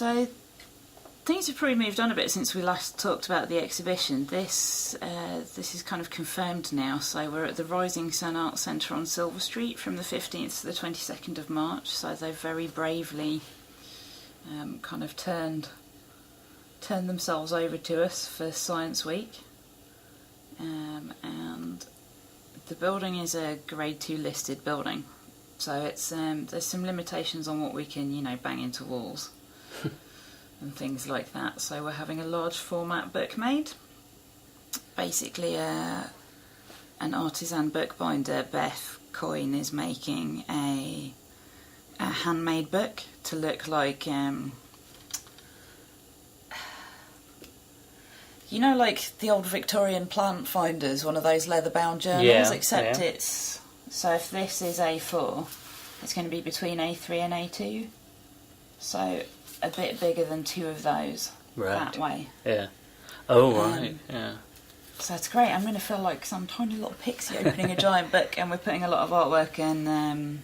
So things have probably moved on a bit since we last talked about the exhibition. This is kind of confirmed now. So we're at the Rising Sun Arts Centre on Silver Street from the 15th to the 22nd of March. So they've very bravely kind of turned themselves over to us for Science Week. And the building is a Grade 2 listed building. So it's there's some limitations on what we can, bang into walls and things like that. So we're having a large format book made. Basically, an artisan bookbinder, Beth Coyne, is making a handmade book to look like, like the old Victorian plant finders, one of those leather-bound journals, except it's... So if this is A4, it's going to be between A3 and A2. So a bit bigger than two of those that way. Yeah. Oh, right, yeah. So it's great. I'm going to feel like some tiny little pixie opening a giant book, and we're putting a lot of artwork and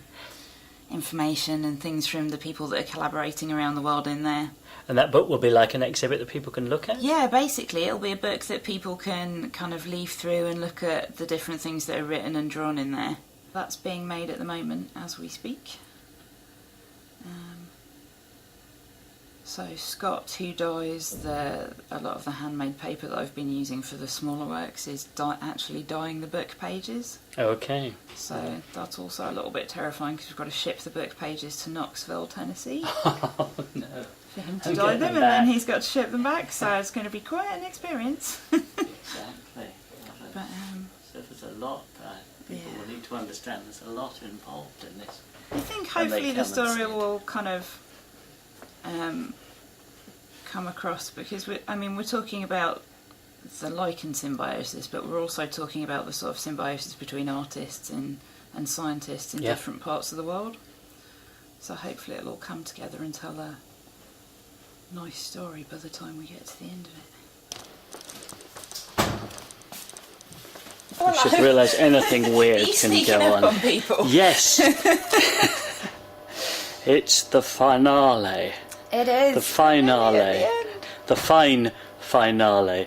information and things from the people that are collaborating around the world in there. And that book will be like an exhibit that people can look at? Yeah, basically it'll be a book that people can kind of leaf through and look at the different things that are written and drawn in there. That's being made at the moment as we speak. So Scott, who dyes a lot of the handmade paper that I've been using for the smaller works, is actually dyeing the book pages. Okay. So that's also a little bit terrifying because we've got to ship the book pages to Knoxville, Tennessee. Oh, no. For him to dye them, and then he's got to ship them back, so it's going to be quite an experience. Exactly. But, so there's a lot, people will need to understand there's a lot involved in this. I think hopefully the story will kind of come across, because we're talking about the lichen symbiosis, but we're also talking about the sort of symbiosis between artists and scientists in different parts of the world. So hopefully it'll all come together and tell a nice story by the time we get to the end of it. You should realise anything weird can go on people. Yes. It's the finale. It is. The finale. The fine finale.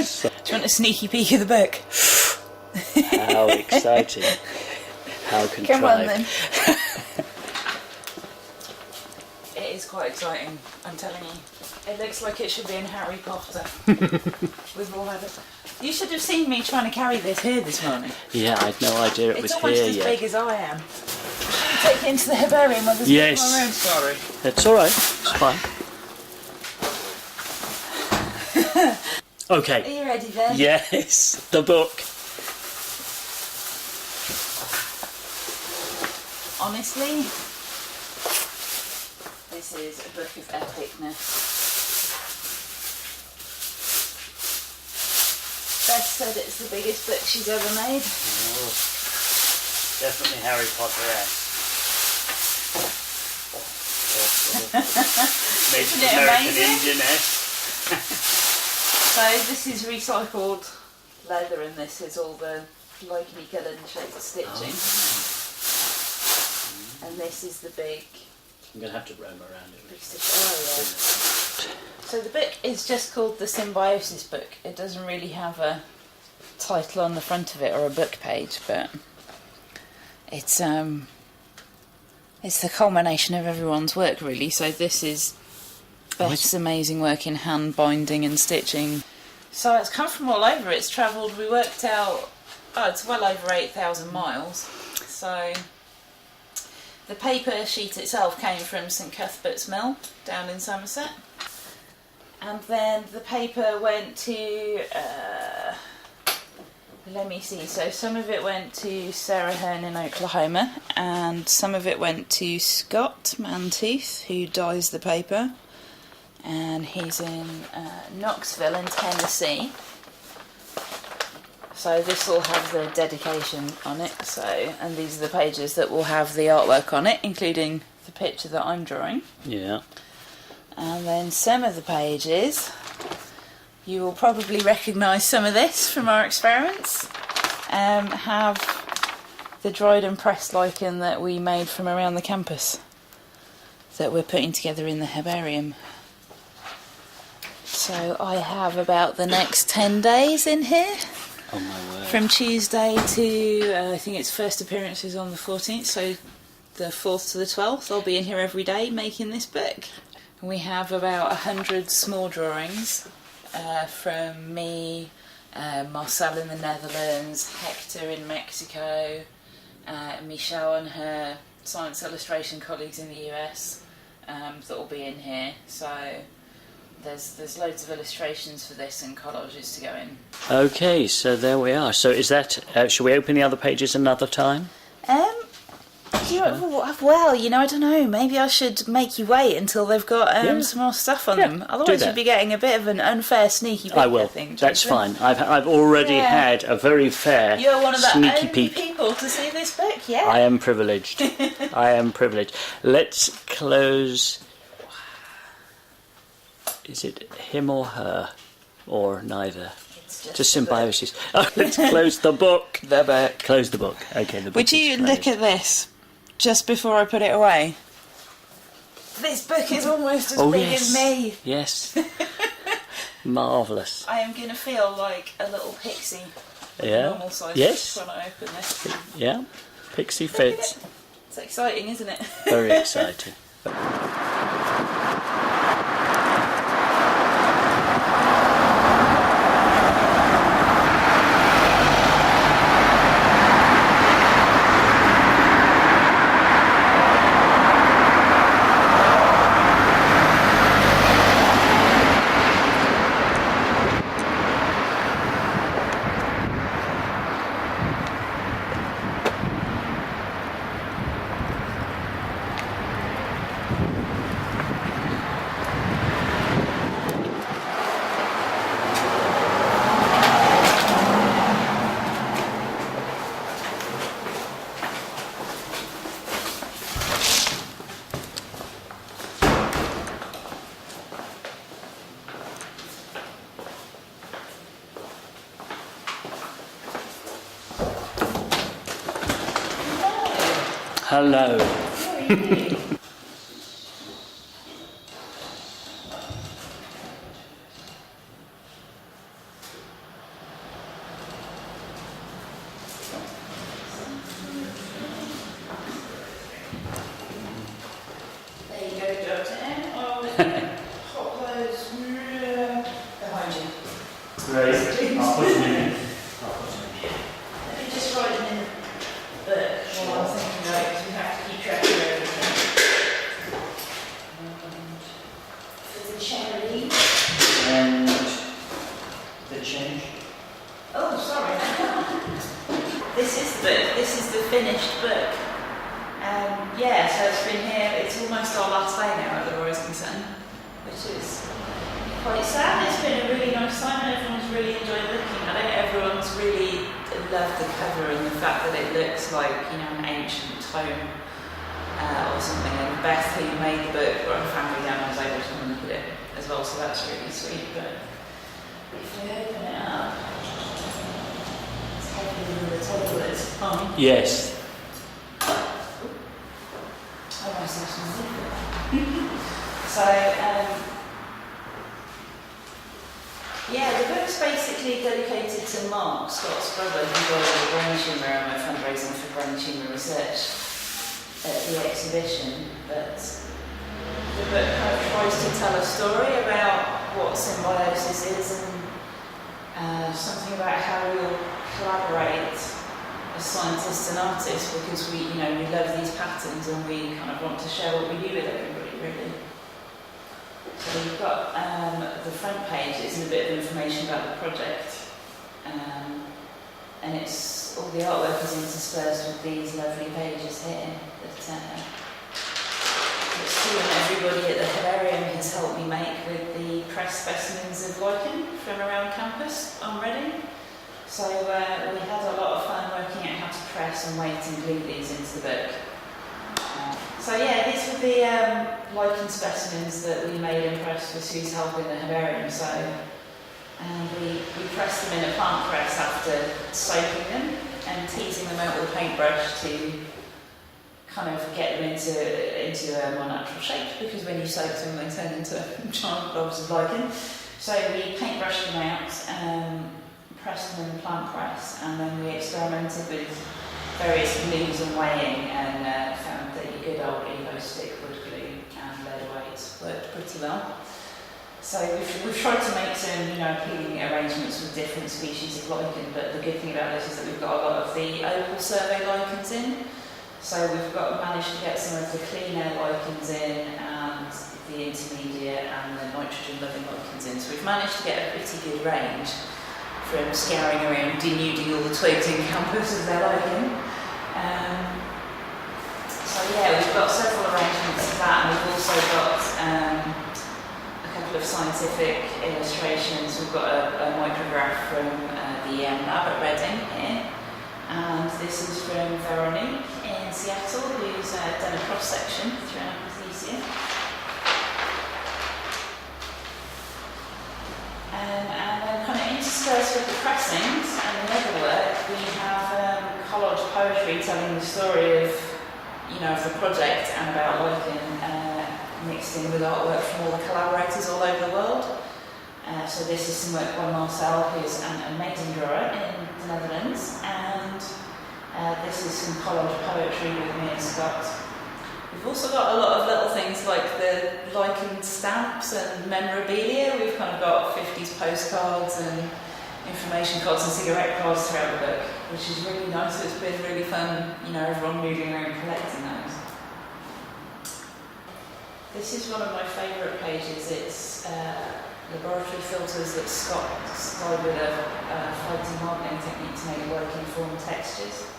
So, do you want a sneaky peek of the book? How exciting. How contrived. Come on then. It is quite exciting, I'm telling you. It looks like it should be in Harry Potter. We've all had it. You should have seen me trying to carry this here this morning. Yeah, I had no idea it was here yet. It's almost as big as I am. Take it into the herbarium where there's more room. Sorry. It's alright, it's fine. Okay. Are you ready then? Yes, the book. Honestly, this is a book of epicness. Beth said it's the biggest book she's ever made. Oh, definitely Harry Potter-esque. Isn't it amazing? Indian-esque. So this is recycled leather, and this is all the licheny coloured and shaped stitching. Oh. And this is the big... I'm going to have to roam around it. Big stitch. Oh yeah. So the book is just called the Symbiosis Book. It doesn't really have a title on the front of it or a book page, but it's the culmination of everyone's work, really. So this is Beth's amazing work in hand binding and stitching. So it's come from all over. It's travelled, we worked out, it's well over 8,000 miles. So the paper sheet itself came from St Cuthbert's Mill down in Somerset. And then the paper went to, let me see, so some of it went to Sarah Hearn in Oklahoma, and some of it went to Scott Mantooth, who dyes the paper, and he's in Knoxville in Tennessee. So this will have the dedication on it, and these are the pages that will have the artwork on it, including the picture that I'm drawing. Yeah. And then some of the pages, you will probably recognise some of this from our experiments, have the dried and pressed lichen that we made from around the campus. that we're putting together in the herbarium. So I have about the next 10 days in here. Oh my word. From Tuesday to, I think its first appearance is on the 14th, so the 4th to the 12th. I'll be in here every day making this book. We have about 100 small drawings from me, Marcel in the Netherlands, Hector in Mexico, Michelle and her science illustration colleagues in the US that will be in here. So there's loads of illustrations for this and collages to go in. Okay, so there we are. So is that, shall we open the other pages another time? Well, you know, I don't know. Maybe I should make you wait until they've got some more stuff on them. Otherwise, you'd be getting a bit of an unfair, sneaky peek. I will. That's fine. I've already had a very fair, You're one of the sneaky only peek. people to see this book. Yeah. I am privileged. I am privileged. Let's close. Is it him or her, or neither? It's just Symbiosis. Oh, let's close the book. The book. Close the book. Okay, the book. Would you look at this just before I put it away? This book is almost as big as me. Yes. Marvellous. I am going to feel like a little pixie. Yeah. Normal size when I open this. Yeah. Pixie fits. It's exciting, isn't it? Very exciting. Hello. There you go, Doctor M. Hot those behind you. Great. I'll put them in. Let me just write them in the book while I'm thinking about it, because we have to keep track of everything. For the cherry. And the change. Oh, sorry. This is the book. This is the finished book. Yeah, so it's been here. It's almost our last day now at the Royal Concern, which is quite sad. It's been a really nice time, and everyone's really enjoyed looking at it. Everyone's really loved the cover and the fact that it looks like, you know, an ancient tome or something. And Beth, who made the book, brought her family down, was able to come and look at it as well. So that's really sweet. But if we open it up, it's heavier than the table is. Yes. So, yeah, the book's basically dedicated to Mark, Scott's brother, who died of brain tumour, and we're fundraising for brain tumour research at the exhibition. But the book kind of tries to tell a story about what symbiosis is and something about how we'll collaborate as scientists and artists, because we love these patterns and we kind of want to share what we do with everybody, really. So we've got the front page is a bit of information about the project, and it's all the artwork is interspersed with these lovely pages here that Sue and everybody at the Herbarium has helped me make with the pressed specimens of Lichen from around campus on Reading. So we had a lot of fun working out how to press and weight and glue these into the book. So yeah, these were the Lichen specimens that we made and pressed with Sue's help in the Herbarium. So we pressed them in a plant press after soaking them and teasing them out with a paintbrush to kind of get them into a more natural shape, because when you soak them they turn into giant blobs of lichen. So we paintbrushed them out, pressed them in the plant press, and then we experimented with various glues and weighing, and found that your good old Evo stick wood glue and lead weights worked pretty well. So we've tried to make some, appealing arrangements with different species of lichen, but the good thing about this is that we've got a lot of the opal survey lichens in. So we've managed to get some of the clean air lichens in, and the intermediate and the nitrogen-loving lichens in. So we've managed to get a pretty good range from scouring around, denuding all the twigs in campus of their lichen. So yeah, we've got several arrangements of that, and we've also got a couple of scientific illustrations. We've got a micrograph from the lab at Reading here, and this is from Veronique in Seattle, who's done a cross-section through an apothecia. And then kind of interspersed with the pressings and the other work, we have collage poetry telling the story of the project and about lichen, mixed in with artwork from all the collaborators all over the world. So this is some work by Marcel, who's an maiden drawer in the Netherlands, and this is some collage poetry with me and Scott. We've also got a lot of little things like the lichen stamps and memorabilia. We've kind of got 50s postcards and information cards and cigarette cards throughout the book, which is really nice. It's been really fun, everyone moving around collecting those. This is one of my favourite pages. It's laboratory filters that Scott started with a fighting hardening technique to make working form textures.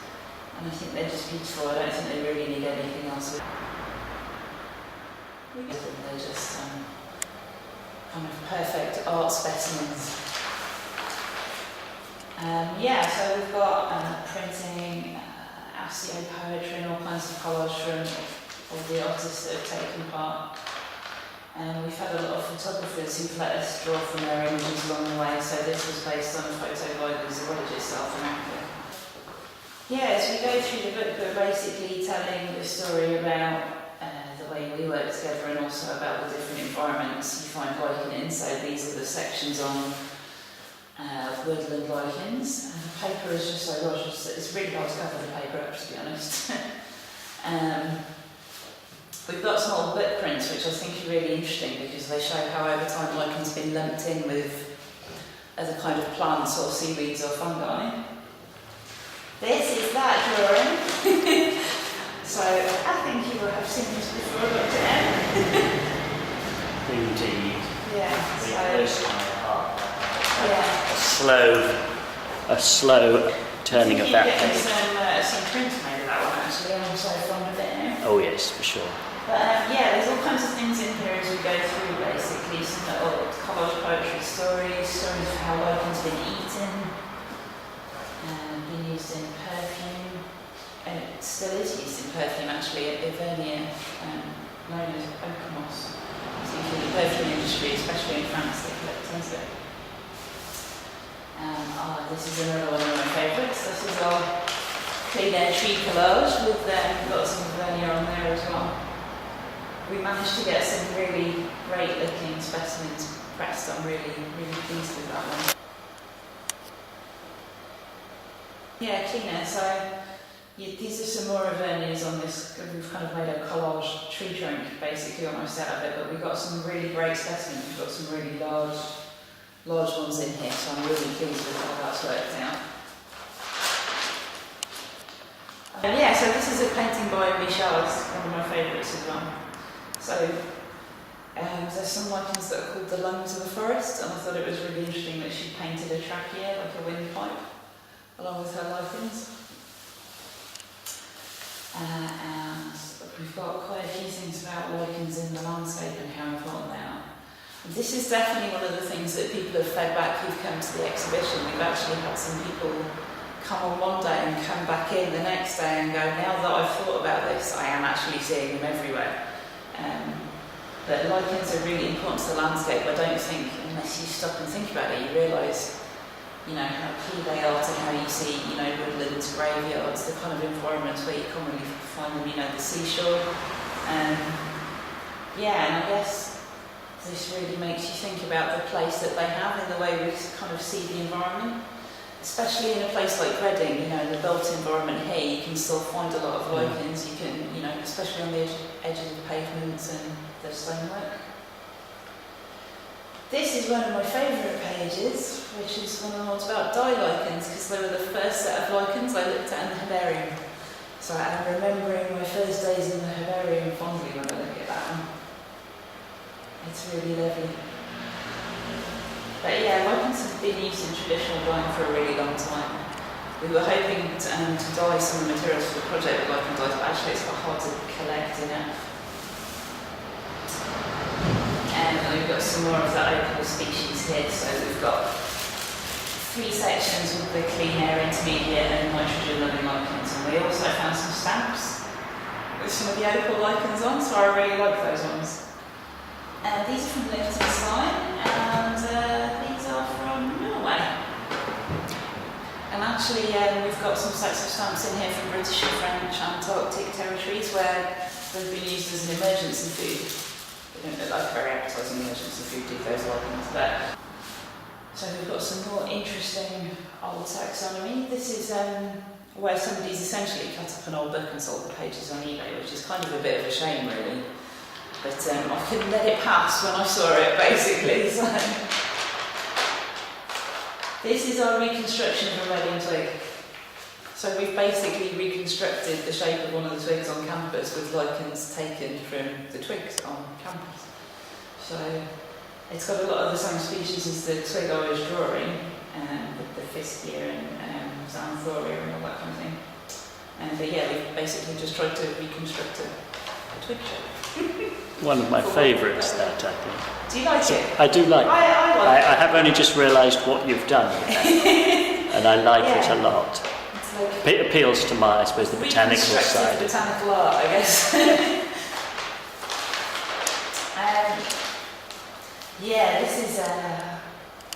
And I think they're just beautiful. I don't think they really need anything else. They're just kind of perfect art specimens. So we've got printing, ASCII poetry, and all kinds of collage from all the artists that have taken part. And we've had a lot of photographers who've let us draw from their images along the way. So this was based on a photo by the zoologist South America. Yeah, as we go through the book, we're basically telling the story about the way we work together, and also about the different environments you find lichen in. So these are the sections on woodland lichens. And the paper is just so large, it's really hard to cover the paper up, to be honest. We've got some old book prints which I think are really interesting, because they show how over time lichen's been lumped in with other kind of plants or seaweeds or fungi. This is that drawing. So I think you will have seen this before, Dr. M. Indeed. Yeah. A slow turning of that page. Some prints made of that one actually. I'm so fond of it now. Oh yes, for sure. But there's all kinds of things in here as we go through, basically. Some little collage poetry stories of how liken's been eaten, been used in perfume, and it still is used in perfume actually at Herbarium, known as oak moss. So in the perfume industry, especially in France, they collect tons of it. This is another one of my favourites. This is our clean air tree collage with got some vernier on there as well. We managed to get some really great looking specimens pressed. I'm really pleased with that one. Yeah, cleaner. So these are some more verniers on this. We've kind of made a collage tree trunk basically almost out of it, but we've got some really great specimens. We've got some really large ones in here, so I'm really pleased with how that's worked out. So this is a painting by Michel, it's one of my favourites as well. So there's some lichens that are called the lungs of the forest, and I thought it was really interesting that she painted a trachea, like a windpipe, along with her lichens. And we've got quite a few things about lichens in the landscape and how important they are. This is definitely one of the things that people have fed back who've come to the exhibition. We've actually had some people come on one day and come back in the next day and go, now that I've thought about this, I am actually seeing them everywhere. But lichens are really important to the landscape. I don't think, unless you stop and think about it, you realise how key they are to how you see, woodlands, graveyards, the kind of environments where you commonly find them, the seashore. And I guess this really makes you think about the place that they have in the way we kind of see the environment. Especially in a place like Reading, the built environment here, you can still find a lot of lichens. You can, especially on the edges of pavements and the stonework. This is one of my favourite pages, which is one of the ones about lichens, because they were the first set of lichens I looked at in the herbarium. So I'm remembering my first days in the herbarium fondly when I look at that one. It's really lovely. But lichens have been used in traditional dyeing for a really long time. We were hoping to dye some of the materials for the project with lichen dyes, but actually it's quite hard to collect enough. And we've got some more of the opal species here, so we've got 3 sections with the clean air, intermediate and nitrogen loving lichens, and we also found some stamps with some of the opal lichens on, so I really like those ones. These are from Liechtenstein, and these are from Norway. And actually we've got some sets of stamps in here from British and French Antarctic territories where they've been used as an emergency food. They don't look like very appetising emergency food, do those lichens, but... So we've got some more interesting old taxonomy. This is where somebody's essentially cut up an old book and sold the pages on eBay, which is kind of a bit of a shame, really. But I couldn't let it pass when I saw it, basically. So. This is our reconstruction of a Reading twig. So we've basically reconstructed the shape of one of the twigs on campus with lichens taken from the twigs on campus. So it's got a lot of the same species as the twig I was drawing, with the Fiskia and Xanthoria and all that kind of thing. But we've basically just tried to reconstruct a twig shape. One of my favourites, that, I think. Do you like it? I do like it. I like it. I have only just realised what you've done with that, and I like it a lot. It's like It appeals to my, I suppose, the botanical side. Botanical art, I guess. This is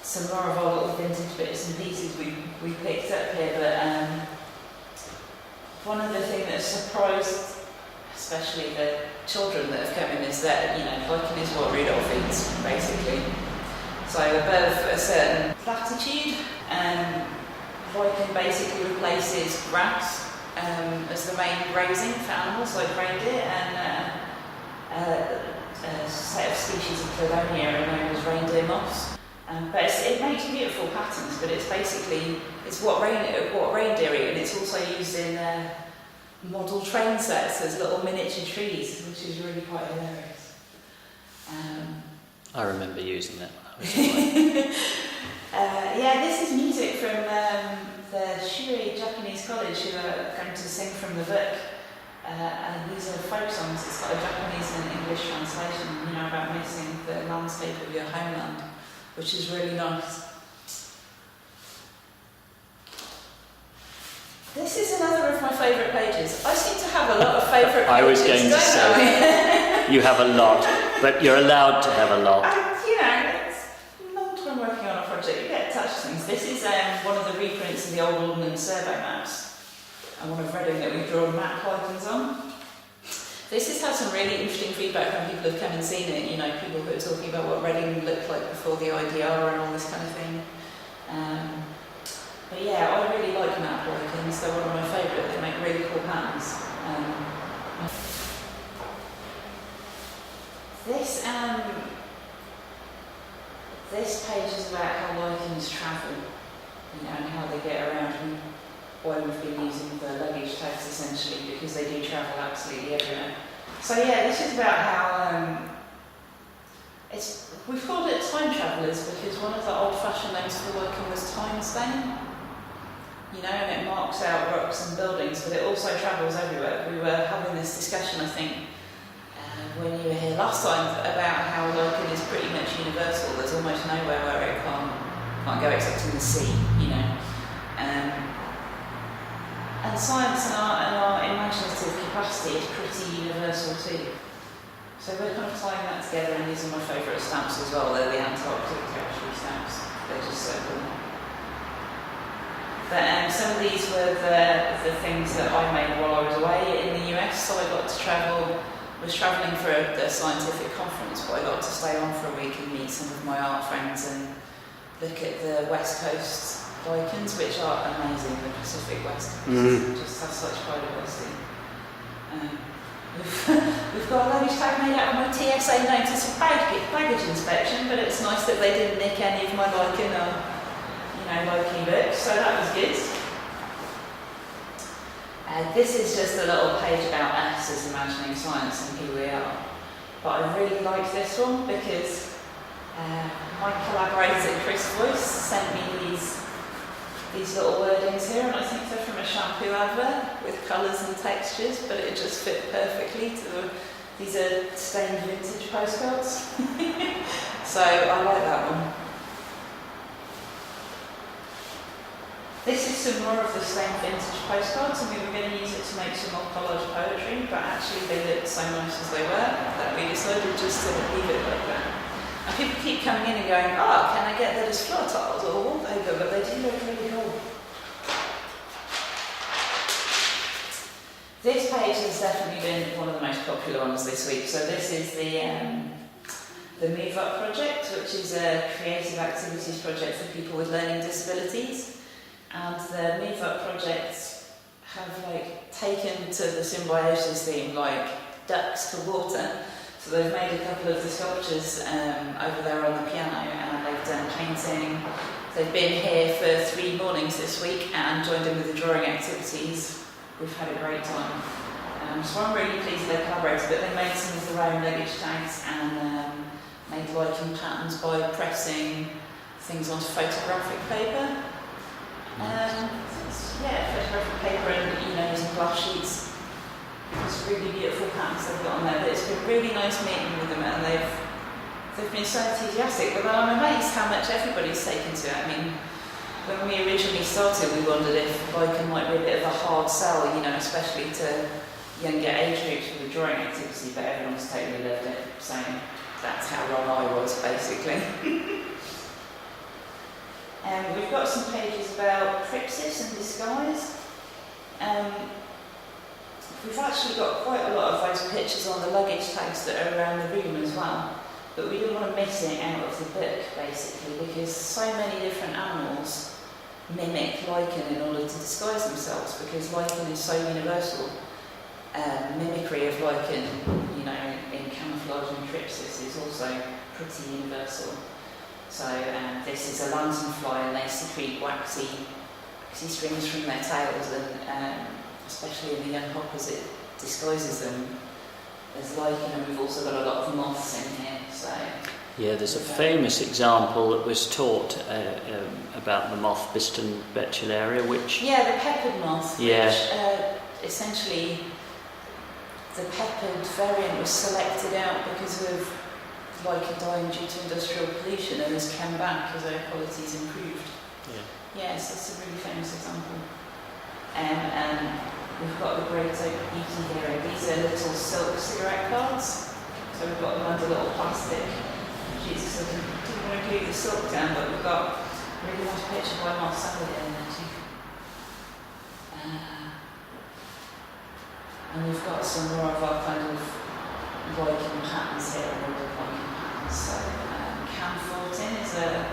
some more of our little vintage bits and pieces we picked up here, but one of the things that surprised especially the children that have come in is that, lichen is what Rudolph eats, basically. So above a certain latitude, lichen basically replaces grass as the main grazing for animals like reindeer, and a set of species of Cladonia are known as reindeer moths. But it makes beautiful patterns, but it's what reindeer eat, and it's also used in model train sets as little miniature trees, which is really quite hilarious. I remember using that when I was young. This is music from the Shuri Japanese college who are going to sing from the book. And these are folk songs. It's got a Japanese and English translation, about missing the landscape of your homeland, which is really nice. This is another of my favourite pages. I seem to have a lot of favourite pages. I was going to say, you have a lot, but you're allowed to have a lot. It's a long time working on a project. You get attached to things. This is one of the reprints of the old Ordnance Survey maps. And one of Reading that we've drawn map lichens on. This has had some really interesting feedback when people have come and seen it. People who are talking about what Reading looked like before the IDR and all this kind of thing. But I really like map lichens. They're one of my favourite. They make really cool patterns. This page is about how lichens travel, and how they get around, and why we've been using the luggage tags essentially, because they do travel absolutely everywhere. So this is about how we've called it time travellers because one of the old-fashioned names for lichen was time stain. And it marks out rocks and buildings, but it also travels everywhere. We were having this discussion, I think, when you were here last time, about how lichen is pretty much universal. There's almost nowhere where it can't go except in the sea, And science and our imaginative capacity is pretty universal too. So we're kind of tying that together, and these are my favourite stamps as well. They're the Antarctic territory stamps. They're just so cool. But some of these were the things that I made while I was away in the US. So I got to was travelling for a scientific conference, but I got to stay on for a week and meet some of my art friends and look at the West Coast lichens, which are amazing. The Pacific West Coast just has such biodiversity. We've got a luggage tag made out of my TSA notice of baggage inspection, but it's nice that they didn't nick any of my lichen or lichen books, so that was good. This is just a little page about us as imagining science and who we are. But I really like this one because my collaborator Chris Boyce sent me these little wordings here, and I think they're from a shampoo advert with colours and textures, but it just fit perfectly to these are stained vintage postcards. So I like that one. This is some more of the stained vintage postcards, and we were going to use it to make some more collage poetry, but actually they looked so nice as they were that we decided just to leave it like that. And people keep coming in and going, oh, can I get that as floor tiles or wallpaper? But they do look really cool. This page has definitely been one of the most popular ones this week. So this is the Move Up project, which is a creative activities project for people with learning disabilities. And the Move Up projects have taken to the Symbiosis theme like ducks to water. So they've made a couple of the sculptures over there on the piano, and they've done painting. They've been here for 3 mornings this week and joined in with the drawing activities. We've had a great time. So I'm really pleased they collaborated, but they made some of their own luggage tags and made lichen patterns by pressing things onto photographic paper. Photographic paper and using glass sheets. It's really beautiful patterns they've got on there. But it's been really nice meeting with them, and they've been so enthusiastic. But I'm amazed how much everybody's taken to it. I mean, when we originally started, we wondered if lichen might be a bit of a hard sell, especially to younger age groups for the drawing activity. But everyone's totally loved it. So that's how wrong I was, basically. We've got some pages about crypsis and disguise. We've actually got quite a lot of those pictures on the luggage tags that are around the room as well, but we didn't want to miss it out of the book, basically, because so many different animals mimic lichen in order to disguise themselves, because lichen is so universal. Mimicry of lichen, in camouflage and crypsis is also pretty universal. So this is a lanternfly, and they secrete waxy strings from their tails, and especially in the young hoppers it disguises them as lichen, and we've also got a lot of moths in here. So yeah, there's a famous example that was taught about the moth Biston betularia, which... Yeah, the peppered moth, yeah. Which essentially the peppered variant was selected out because of lichen dying due to industrial pollution, and has come back as air quality's improved. Yes, that's a really famous example. And we've got the Great Oak Beauty here. These are little silk cigarette cards. So we've got them under little plastic sheets, so we didn't want to glue the silk down, but we've got a really nice picture by Marcella in there too. And we've got some more of our kind of lichen patterns here, and all lichen patterns. So Cam Fortin is a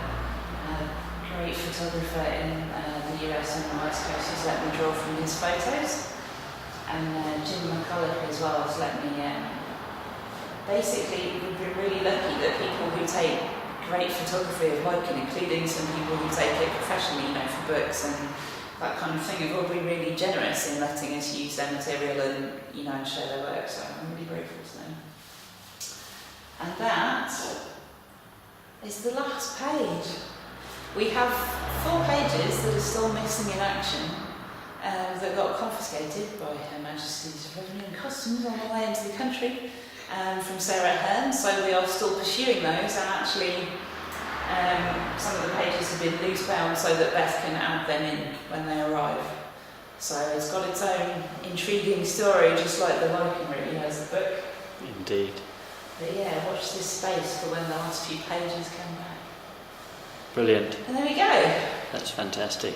great photographer in the US and the West Coast who's let me draw from his photos. And Jim McCulloch as well has let me... basically, we've been really lucky that people who take great photography of lichen, including some people who take it professionally, for books and that kind of thing, have all been really generous in letting us use their material and, and share their work. So I'm really grateful to them. And that is the last page. We have 4 pages that are still missing in action, that got confiscated by Her Majesty's Revenue and Customs on the way into the country from Sarah Hearn, so we are still pursuing those, and actually some of the pages have been loose bound so that Beth can add them in when they arrive. So it's got its own intriguing story, just like the lichen really has the book. Indeed. But yeah, watch this space for when the last few pages come back. Brilliant. And there we go. That's fantastic.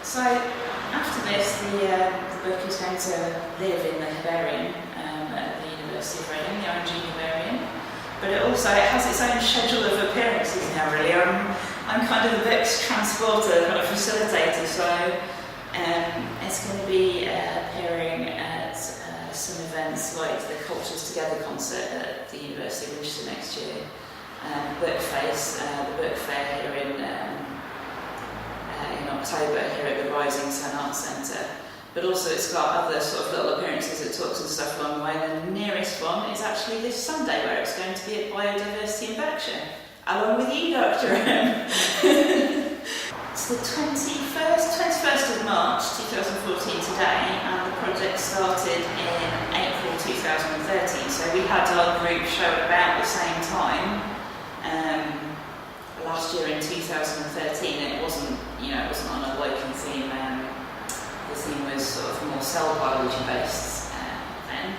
So after this, the book is going to live in the Herbarium at the University of Reading, the R&G Herbarium. But it has its own schedule of appearances now, really. I'm kind of the book's transporter, kind of facilitator, so it's going to be appearing at some events like the Cultures Together concert at the University of Winchester next year, Book Face, the book fair here in October here at the Rising Sun Arts Centre. But also it's got other sort of little appearances at talks and stuff along the way. The nearest one is actually this Sunday, where it's going to be at Biodiversity in Berkshire, along with you, Dr. It's the 21st of March 2014 today, and the project started in April 2013. So we had our group show at about the same time. Last year in 2013, it wasn't on a lichen theme. The theme was sort of more cell biology based then.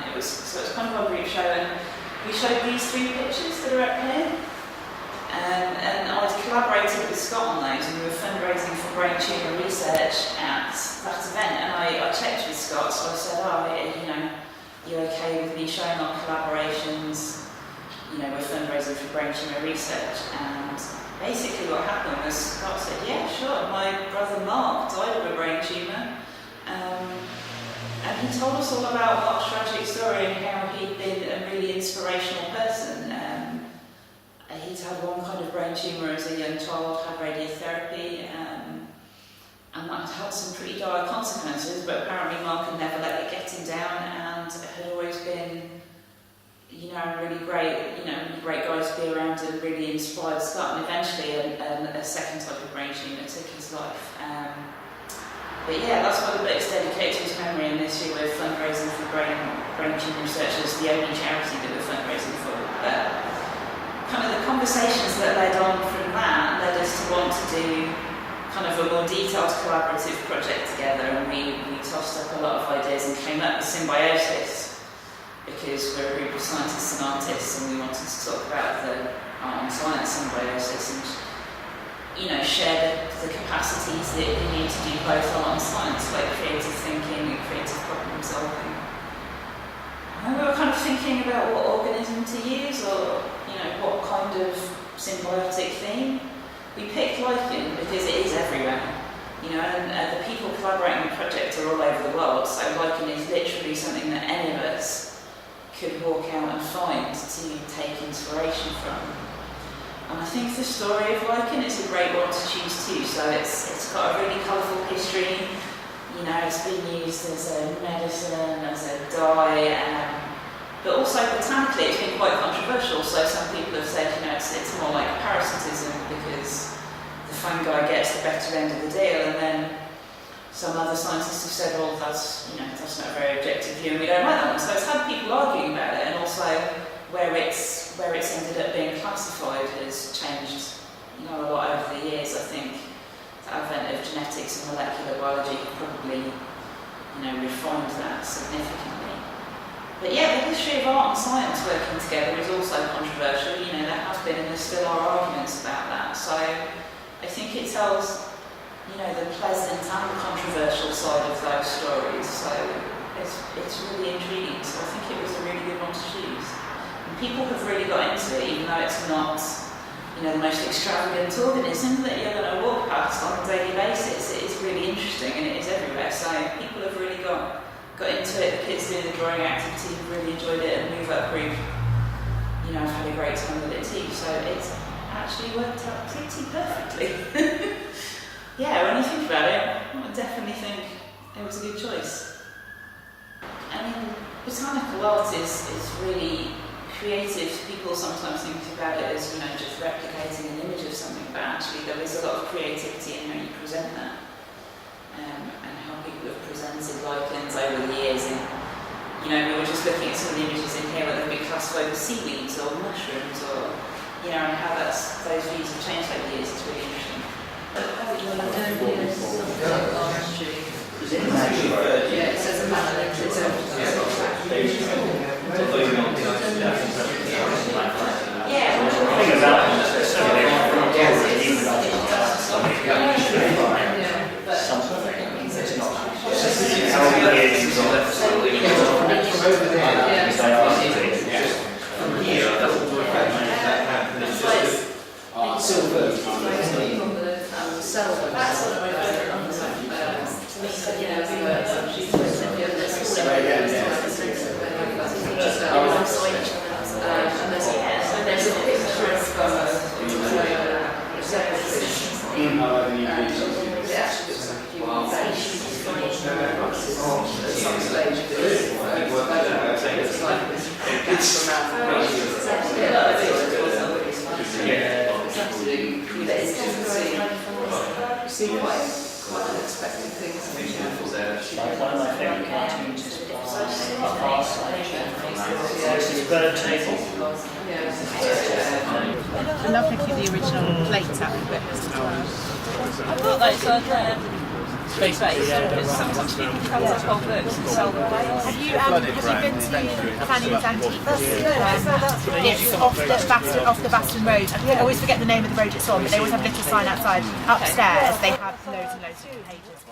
It was kind of our group show, and we showed these 3 pictures that are up here. And I'd collaborated with Scott on those, and we were fundraising for brain tumour research at that event. And I checked with Scott, so I said, you okay with me showing our collaborations? We're fundraising for brain tumour research. And basically what happened was Scott said, yeah, sure, my brother Mark died of a brain tumour. And he told us all about Mark's tragic story and how he'd been a really inspirational person. He'd had one kind of brain tumour as a young child, had radiotherapy, and that had some pretty dire consequences, but apparently Mark had never let it get him down, and had always been really great guy to be around, and really inspired Scott. And eventually a second type of brain tumour took his life. But yeah, that's why the book's dedicated to his memory, and this year we're fundraising for brain tumour research as the only charity that we're fundraising for. Kind of the conversations that led on from that led us to want to do kind of a more detailed collaborative project together, and we tossed up a lot of ideas and came up with Symbiosis, because we're a group of scientists and artists, and we wanted to talk about the art and science symbiosis and share the capacities that you need to do both art and science, like creative thinking and creative problem solving. And we were kind of thinking about what organism to use, or what kind of symbiotic theme. We picked lichen because it is everywhere, and the people collaborating on the project are all over the world, so lichen is literally something that any of us could walk out and find to take inspiration from. And I think the story of lichen is a great one to choose too. So it's got a really colourful history. It's been used as a medicine, as a dye, but also botanically it's been quite controversial. So some people have said, it's more like parasitism because the fungi gets the better end of the deal, and then some other scientists have said, well, that's not a very objective view, and we don't like that one. So it's had people arguing about it, and also where it's ended up being classified has changed, a lot over the years. I think the advent of genetics and molecular biology have probably, refined that significantly. But yeah, the history of art and science working together is also controversial. There has been, and there still are arguments about that. So I think it tells the pleasant and the controversial side of those stories, so it's really intriguing, so I think it was a really good one to choose. And people have really got into it, even though it's not the most extravagant organism that you're going to walk past on a daily basis. It is really interesting, and it is everywhere, so people have really got into it. The kids doing the drawing activity have really enjoyed it, and Move Up Group have had a great time with it too, so it's actually worked out pretty perfectly. Yeah, when you think about it, I definitely think it was a good choice. Botanical art is really creative. People sometimes think about it as, just replicating an image of something, but actually there is a lot of creativity in how you present that, and how people have presented lichens over the years. And, we were just looking at some of the images in here where they've been classified as seaweeds or mushrooms, or, and how those views have changed over the years. It's really interesting. Yeah, it says a mallet. Yeah, silver. There's a picture of see quite unexpected things. Like one of my favourite cartoons is this is bird table. I love looking at the original plates out of it as well. I thought those were space because sometimes people cut up whole books and sell them. Have you been to Fanny's Antiques? It's off the Baston Road. I always forget the name of the road it's on, but they always have a little sign outside. Upstairs they have loads and loads of pages.